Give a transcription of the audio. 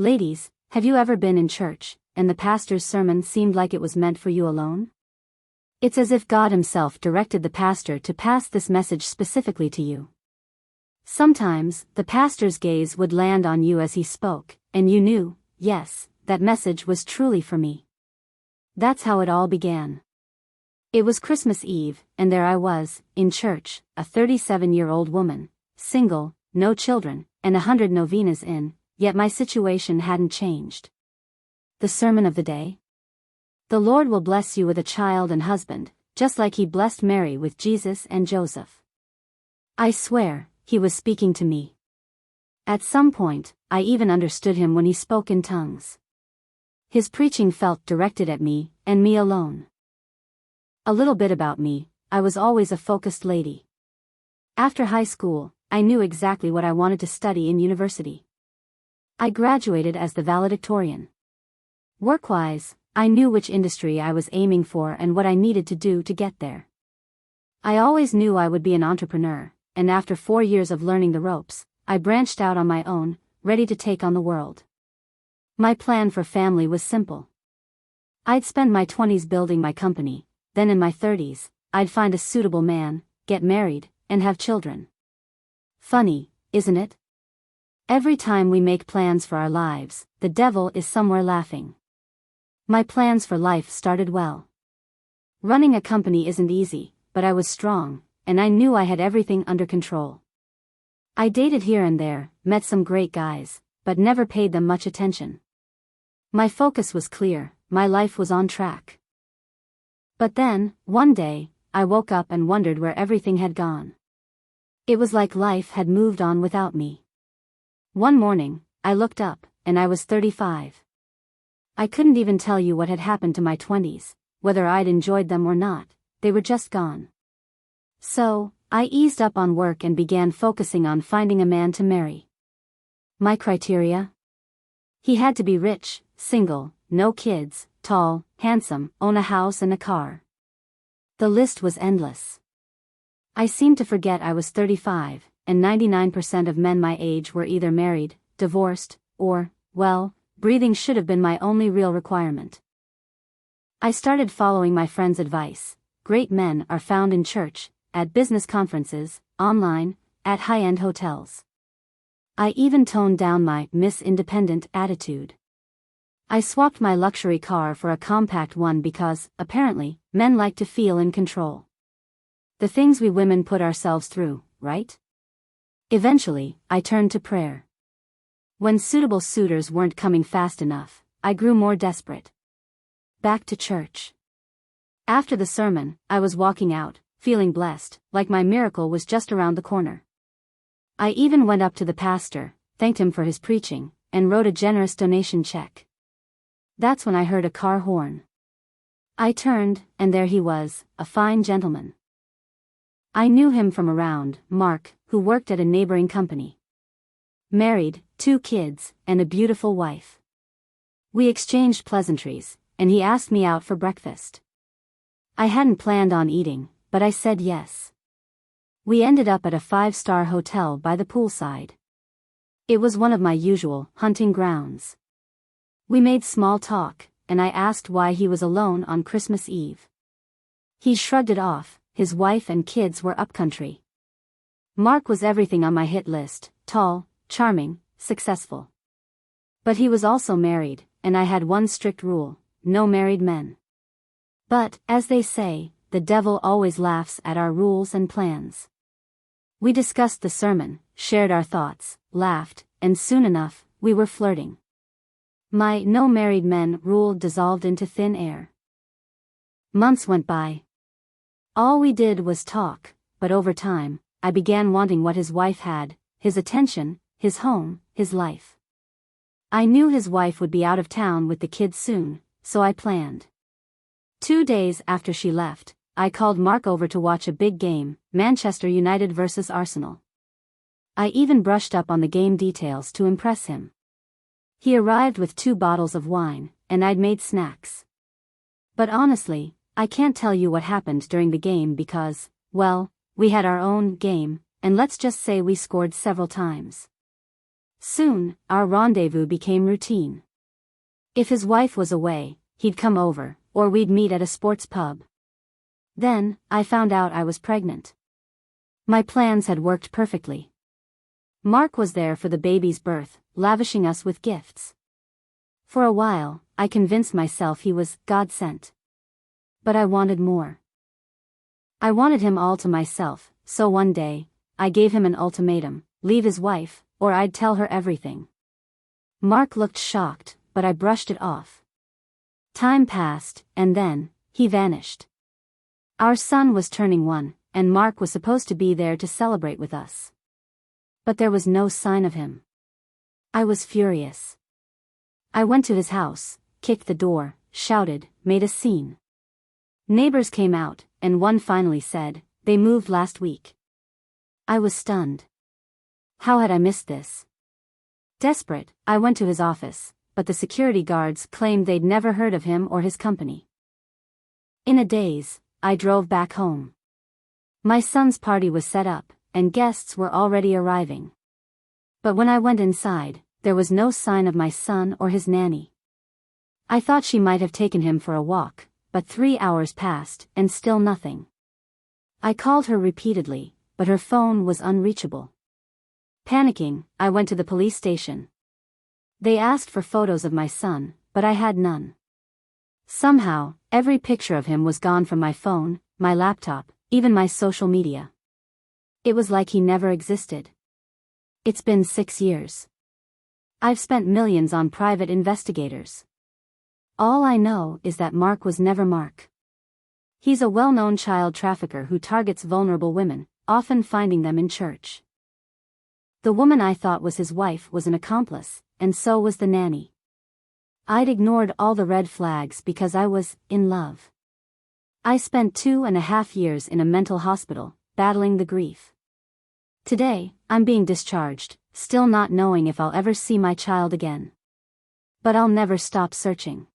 Ladies, have you ever been in church, and the pastor's sermon seemed like it was meant for you alone? It's as if God Himself directed the pastor to pass this message specifically to you. Sometimes, the pastor's gaze would land on you as he spoke, and you knew, yes, that message was truly for me. That's how it all began. It was Christmas Eve, and there I was, in church, a 37-year-old woman, single, no children, and 100 novenas in, yet my situation hadn't changed. The sermon of the day? The Lord will bless you with a child and husband, just like He blessed Mary with Jesus and Joseph. I swear, He was speaking to me. At some point, I even understood Him when He spoke in tongues. His preaching felt directed at me, and me alone. A little bit about me: I was always a focused lady. After high school, I knew exactly what I wanted to study in university. I graduated as the valedictorian. Work-wise, I knew which industry I was aiming for and what I needed to do to get there. I always knew I would be an entrepreneur, and after 4 years of learning the ropes, I branched out on my own, ready to take on the world. My plan for family was simple. I'd spend my 20s building my company, then in my 30s, I'd find a suitable man, get married, and have children. Funny, isn't it? Every time we make plans for our lives, the devil is somewhere laughing. My plans for life started well. Running a company isn't easy, but I was strong, and I knew I had everything under control. I dated here and there, met some great guys, but never paid them much attention. My focus was clear, my life was on track. But then, one day, I woke up and wondered where everything had gone. It was like life had moved on without me. One morning, I looked up, and I was 35. I couldn't even tell you what had happened to my 20s, whether I'd enjoyed them or not, they were just gone. So, I eased up on work and began focusing on finding a man to marry. My criteria? He had to be rich, single, no kids, tall, handsome, own a house and a car. The list was endless. I seemed to forget I was 35, and 99% of men my age were either married, divorced, or, well, breathing should have been my only real requirement. I started following my friend's advice. Great men are found in church, at business conferences, online, at high-end hotels. I even toned down my Miss Independent attitude. I swapped my luxury car for a compact one because, apparently, men like to feel in control. The things we women put ourselves through, right? Eventually, I turned to prayer. When suitable suitors weren't coming fast enough, I grew more desperate. Back to church. After the sermon, I was walking out, feeling blessed, like my miracle was just around the corner. I even went up to the pastor, thanked him for his preaching, and wrote a generous donation check. That's when I heard a car horn. I turned, and there he was, a fine gentleman. I knew him from around, Mark, who worked at a neighboring company. Married, 2 kids, and a beautiful wife. We exchanged pleasantries, and he asked me out for breakfast. I hadn't planned on eating, but I said yes. We ended up at a 5-star hotel by the poolside. It was one of my usual hunting grounds. We made small talk, and I asked why he was alone on Christmas Eve. He shrugged it off. His wife and kids were upcountry. Mark was everything on my hit list: tall, charming, successful. But he was also married, and I had one strict rule: no married men. But, as they say, the devil always laughs at our rules and plans. We discussed the sermon, shared our thoughts, laughed, and soon enough, we were flirting. My no married men rule dissolved into thin air. Months went by. All we did was talk, but over time, I began wanting what his wife had: his attention, his home, his life. I knew his wife would be out of town with the kids soon, so I planned. 2 days after she left, I called Mark over to watch a big game, Manchester United vs Arsenal. I even brushed up on the game details to impress him. He arrived with 2 bottles of wine, and I'd made snacks. But honestly, I can't tell you what happened during the game because, well, we had our own game, and let's just say we scored several times. Soon, our rendezvous became routine. If his wife was away, he'd come over, or we'd meet at a sports pub. Then, I found out I was pregnant. My plans had worked perfectly. Mark was there for the baby's birth, lavishing us with gifts. For a while, I convinced myself he was God sent. But I wanted more. I wanted him all to myself, so one day, I gave him an ultimatum: leave his wife, or I'd tell her everything. Mark looked shocked, but I brushed it off. Time passed, and then, he vanished. Our son was turning 1, and Mark was supposed to be there to celebrate with us. But there was no sign of him. I was furious. I went to his house, kicked the door, shouted, made a scene. Neighbors came out, and one finally said, "They moved last week." I was stunned. How had I missed this? Desperate, I went to his office, but the security guards claimed they'd never heard of him or his company. In a daze, I drove back home. My son's party was set up, and guests were already arriving. But when I went inside, there was no sign of my son or his nanny. I thought she might have taken him for a walk, but 3 hours passed, and still nothing. I called her repeatedly, but her phone was unreachable. Panicking, I went to the police station. They asked for photos of my son, but I had none. Somehow, every picture of him was gone from my phone, my laptop, even my social media. It was like he never existed. It's been 6 years. I've spent millions on private investigators. All I know is that Mark was never Mark. He's a well-known child trafficker who targets vulnerable women, often finding them in church. The woman I thought was his wife was an accomplice, and so was the nanny. I'd ignored all the red flags because I was in love. I spent 2.5 years in a mental hospital, battling the grief. Today, I'm being discharged, still not knowing if I'll ever see my child again. But I'll never stop searching.